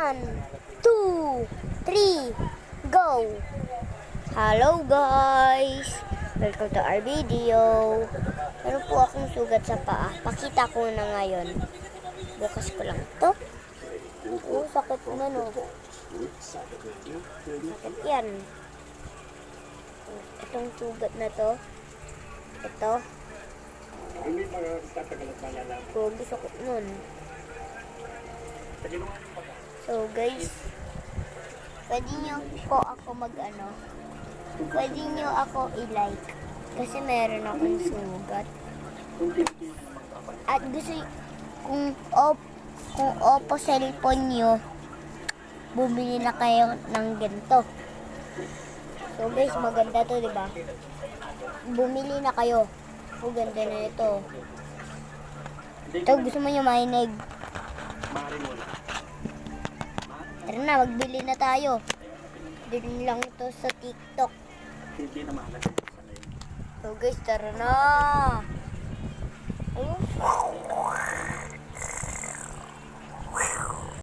1, 2, 3, go! Hello guys! Welcome to our video. Meron po akong sugat sa paa. Pakita ko na ngayon. Bukas ko lang to. Oh, sakit na no. Sakit yan. Itong sugat na to. Ito. Pogi, sakit nun. So guys, pwede nyo po ako pwede nyo ako i-like kasi meron akong sugat. At gusto kung Oppo cellphone nyo, bumili na kayo ng ganito. So guys, maganda to, diba? Bumili na kayo. O, ganda na ito. Ito, gusto mo nyo mainig? Tara na, magbili na tayo. Din lang ito sa TikTok. So guys, tara na. Ayun.